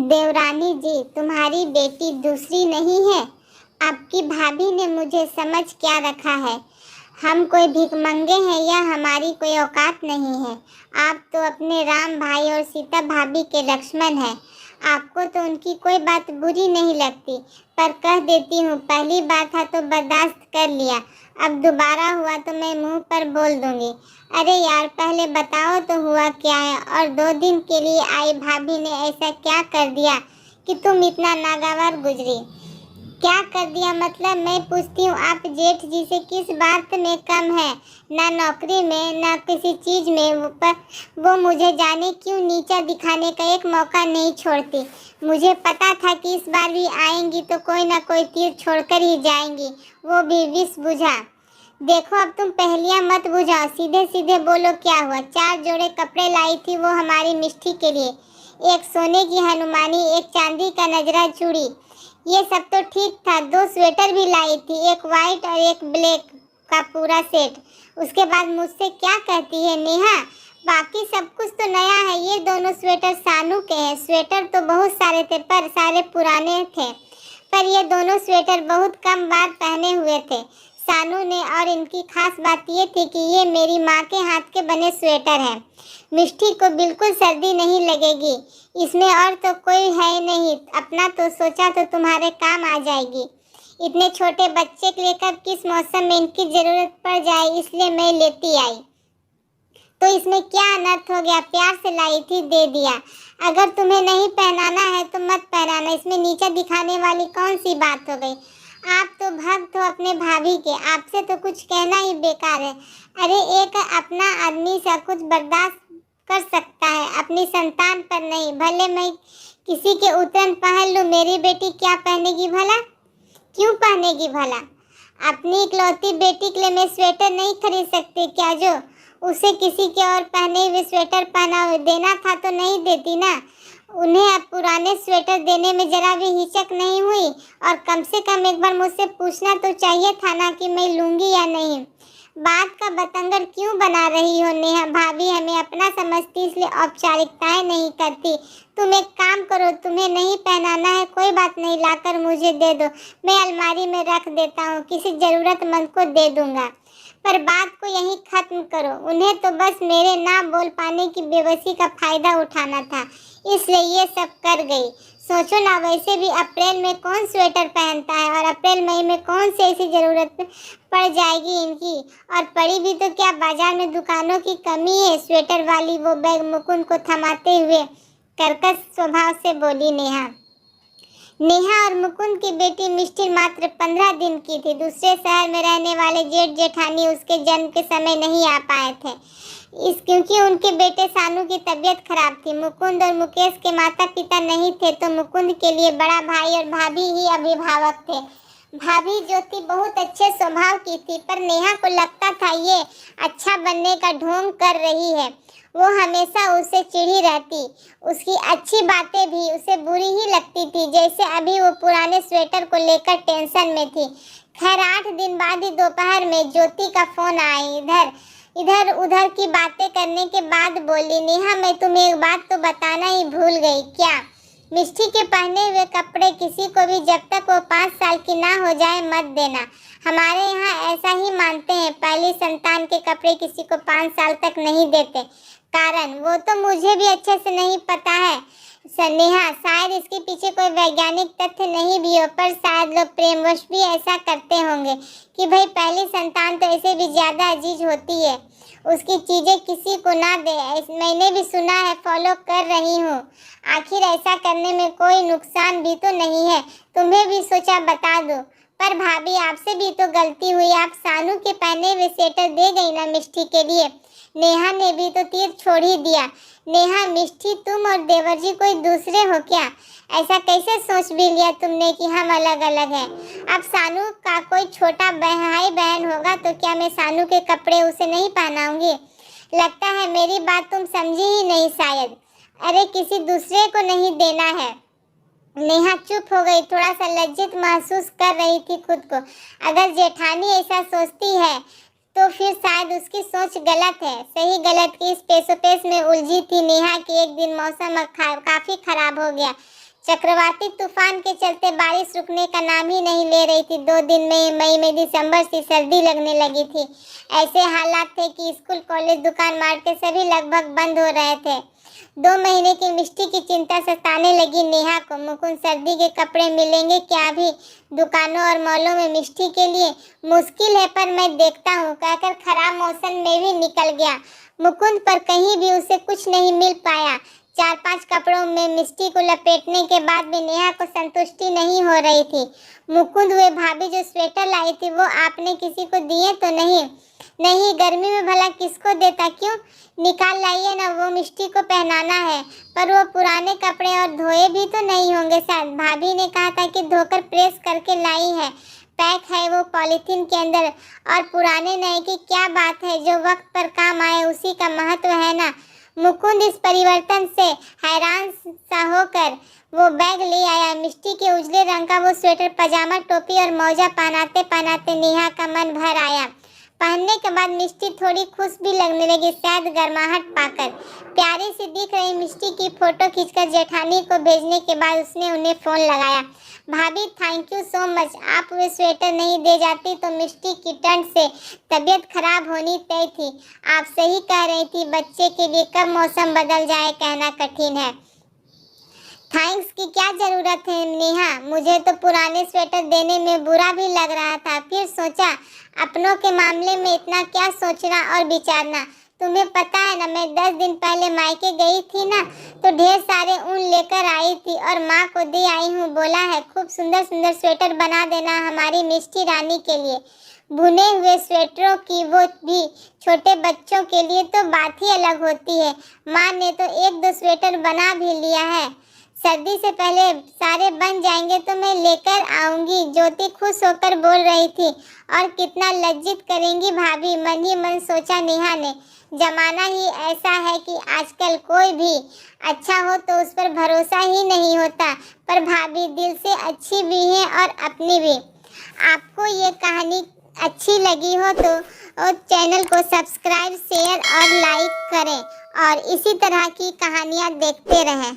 देवरानी जी, तुम्हारी बेटी दूसरी नहीं है। आपकी भाभी ने मुझे समझ क्या रखा है। हम कोई भिखमंगे हैं या हमारी कोई औकात नहीं है। आप तो अपने राम भाई और सीता भाभी के लक्ष्मण हैं। आपको तो उनकी कोई बात बुरी नहीं लगती, पर कह देती हूँ, पहली बार था तो बर्दाश्त कर लिया, अब दोबारा हुआ तो मैं मुंह पर बोल दूंगी। अरे यार, पहले बताओ तो हुआ क्या है, और 2 दिन के लिए आई भाभी ने ऐसा क्या कर दिया कि तुम इतना नागवार गुजरी। क्या कर दिया मतलब? मैं पूछती हूँ, आप जेठ जी से किस बात में कम है? ना नौकरी में, ना किसी चीज में, पर वो मुझे जाने क्यों नीचा दिखाने का एक मौका नहीं छोड़ती। मुझे पता था कि इस बार भी आएंगी तो कोई ना कोई तीर छोड़कर ही जाएंगी, वो भी विष बुझा। देखो, अब तुम पहेलियां मत बुझाओ, सीधे सीधे बोलो क्या हुआ। 4 जोड़े कपड़े लाई थी वो हमारी मिष्टी के लिए, एक सोने की हनुमानी, एक चांदी का नजरा चूड़ी, ये सब तो ठीक था। 2 स्वेटर भी लाई थी, एक वाइट और एक ब्लैक का पूरा सेट। उसके बाद मुझसे क्या कहती है नेहा, बाकी सब कुछ तो नया है। ये दोनों स्वेटर सानू के हैं। स्वेटर तो बहुत सारे थे पर सारे पुराने थे, पर ये दोनों स्वेटर बहुत कम बार पहने हुए थे सानू ने। और इनकी खास बात ये थी कि ये मेरी माँ के हाथ के बने स्वेटर हैं। मिष्टी को बिल्कुल सर्दी नहीं लगेगी इसमें, और तो कोई है नहीं अपना, तो सोचा तो तुम्हारे काम आ जाएगी। इतने छोटे बच्चे के लिए कब किस मौसम में इनकी जरूरत पड़ जाए, इसलिए मैं लेती आई। तो इसमें क्या अनर्थ हो गया? प्यार से लाई थी, दे दिया। अगर तुम्हें नहीं पहनाना है तो मत पहनाना, इसमें नीचा दिखाने वाली कौन सी बात हो गई? आप तो भक्त हो अपने भाभी के, आपसे तो कुछ कहना ही बेकार है। अरे एक अपना आदमी सब कुछ बर्दाश्त कर सकता है, अपनी संतान पर नहीं। भले मैं किसी के उतरन पहन लूं, मेरी बेटी क्या पहनेगी भला? क्यों पहनेगी भला? अपनी इकलौती बेटी के लिए मैं स्वेटर नहीं खरीद सकती क्या? जो उसे किसी के और पहने हुए स्वेटर पहना देना था तो नहीं देती ना। उन्हें अब पुराने स्वेटर देने में जरा भी हिचक नहीं हुई, और कम से कम एक बार मुझसे पूछना तो चाहिए था ना कि मैं लूंगी या नहीं। बात का बतंगड़ क्यों बना रही हो नेहा? भाभी हमें अपना समझती इसलिए औपचारिकताएं नहीं करती। तुम एक काम करो, तुम्हें नहीं पहनाना है कोई बात नहीं, लाकर मुझे दे दो, मैं अलमारी में रख देता हूँ, किसी जरूरतमंद को दे दूंगा। पर बात को यहीं खत्म करो। उन्हें तो बस मेरे ना बोल पाने की बेबसी का फायदा उठाना था, इसलिए ये सब कर गई। सोचो ना, वैसे भी अप्रैल में कौन स्वेटर पहनता है, और अप्रैल मई में कौन सी ऐसी जरूरत पड़ जाएगी इनकी। और पड़ी भी तो क्या, बाजार में दुकानों की कमी है स्वेटर वाली? वो बैग मुकुंद को थमाते हुए कर्कश स्वभाव से बोली नेहा। नेहा और मुकुंद की बेटी मिष्टी मात्र 15 दिन की थी। दूसरे शहर में रहने वाले जेठ जेठानी उसके जन्म के समय नहीं आ पाए थे, क्योंकि उनके बेटे सानू की तबीयत खराब थी। मुकुंद और मुकेश के माता पिता नहीं थे, तो मुकुंद के लिए बड़ा भाई और भाभी ही अभिभावक थे। भाभी ज्योति बहुत अच्छे स्वभाव की थी, पर नेहा को लगता था ये अच्छा बनने का ढोंग कर रही है। वो हमेशा उससे चिढ़ी रहती, उसकी अच्छी बातें भी उसे बुरी ही लगती थी, जैसे अभी वो पुराने स्वेटर को लेकर टेंशन में थी। खैर 8 दिन बाद ही दोपहर में ज्योति का फोन आया। इधर उधर की बातें करने के बाद बोली, नेहा मैं तुम्हें एक बात तो बताना ही भूल गई। क्या? मिष्टी के पहने हुए कपड़े किसी को भी जब तक वो 5 साल की ना हो जाए मत देना। हमारे यहाँ ऐसा ही मानते हैं, पहली संतान के कपड़े किसी को 5 साल तक नहीं देते। कारण वो तो मुझे भी अच्छे से नहीं पता है नेहा, शायद इसके पीछे कोई वैज्ञानिक तथ्य नहीं भी हो, पर शायद लोग प्रेमवश भी ऐसा करते होंगे कि भाई पहली संतान तो ऐसे भी ज्यादा अजीज होती है, उसकी चीजें किसी को ना दे। मैंने भी सुना है, फॉलो कर रही हूँ। आखिर ऐसा करने में कोई नुकसान भी तो नहीं है, तुम्हें भी सोचा बता दो। पर भाभी आपसे भी तो गलती हुई, आप सानू के पहने हुए स्वेटर दे गई ना मिष्टी के लिए। नेहा ने भी तो तीर छोड़ ही दिया। नेहा, मिष्टी तुम और देवर जी कोई दूसरे हो क्या? ऐसा कैसे सोच भी लिया तुमने कि हम अलग अलग हैं? अब सानू का कोई छोटा भाई बहन होगा तो क्या मैं सानू के कपड़े उसे नहीं पहनाऊंगी? लगता है मेरी बात तुम समझी ही नहीं शायद। अरे किसी दूसरे को नहीं देना है। नेहा चुप हो गई, थोड़ा सा लज्जित महसूस कर रही थी खुद को। अगर जेठानी ऐसा सोचती है तो फिर शायद उसकी सोच गलत है। सही गलत की इस पेशोपेश में उलझी थी नेहा कि एक दिन मौसम काफी खराब हो गया। चक्रवाती तूफान के चलते बारिश रुकने का नाम ही नहीं ले रही थी। 2 दिन में मई में दिसंबर से सर्दी लगने लगी थी। ऐसे हालात थे कि स्कूल, कॉलेज, दुकान, मार्केट सभी लगभग बंद हो रहे थे। 2 महीने की मिष्टी की चिंता सताने लगी नेहा को। मुकुंद, सर्दी के कपड़े मिलेंगे क्या अभी दुकानों और मॉलों में मिष्टी के लिए? मुश्किल है पर मैं देखता हूँ, कहकर खराब मौसम में भी निकल गया। मुकुंद पर कहीं भी उसे कुछ नहीं मिल पाया। 4-5 कपड़ों में मिष्टी को लपेटने के बाद भी नेहा को संतुष्टि नहीं हो रही थी। मुकुंद, वे भाभी जो स्वेटर लाई थी वो आपने किसी को दिए तो नहीं? नहीं, गर्मी में भला किसको देता, क्यों? निकाल लाइए ना, वो मिष्टी को पहनाना है। पर वो पुराने कपड़े और धोए भी तो नहीं होंगे शायद। भाभी ने कहा था कि धोकर प्रेस करके लाई है, पैक है वो पॉलीथीन के अंदर। और पुराने नए की क्या बात है, जो वक्त पर काम आए उसी का महत्व है ना। मुकुंद इस परिवर्तन से हैरान सा होकर वो बैग ले आया। मिष्टी के उजले रंग का वो स्वेटर, पजामा, टोपी और मोजा पहनाते पहनाते नेहा का मन भर आया। पहनने के बाद मिष्टी थोड़ी खुश भी लगने लगी, शायद गर्माहट पाकर। प्यारी सी दिख रही मिष्टी की फोटो खींचकर जेठानी को भेजने के बाद उसने उन्हें फोन लगाया। भाभी, थैंक यू सो मच। आप वो स्वेटर नहीं दे जाती तो मिष्टी की ठंड से तबीयत खराब होनी तय थी। आप सही कह रही थी, बच्चे के लिए कब मौसम बदल जाए कहना कठिन है। थैंक्स की क्या जरूरत है नेहा, मुझे तो पुराने स्वेटर देने में बुरा भी लग रहा था। फिर सोचा अपनों के मामले में इतना क्या सोचना और विचारना। तुम्हें पता है ना, मैं 10 दिन पहले मायके गई थी ना, तो ढेर सारे ऊन लेकर आई थी और माँ को दे आई हूँ। बोला है खूब सुंदर सुंदर स्वेटर बना देना हमारी मिष्टी रानी के लिए। बुने हुए स्वेटरों की, वो भी छोटे बच्चों के लिए, तो बात ही अलग होती है। माँ ने तो 1-2 स्वेटर बना भी लिया है। सर्दी से पहले सारे बन जाएंगे तो मैं लेकर आऊंगी। ज्योति खुश होकर बोल रही थी। और कितना लज्जित करेंगी भाभी, मन ही मन सोचा नेहा ने। जमाना ही ऐसा है कि आजकल कोई भी अच्छा हो तो उस पर भरोसा ही नहीं होता। पर भाभी दिल से अच्छी भी है और अपनी भी। आपको ये कहानी अच्छी लगी हो तो चैनल को सब्सक्राइब, शेयर और लाइक करें और इसी तरह की कहानियाँ देखते रहें।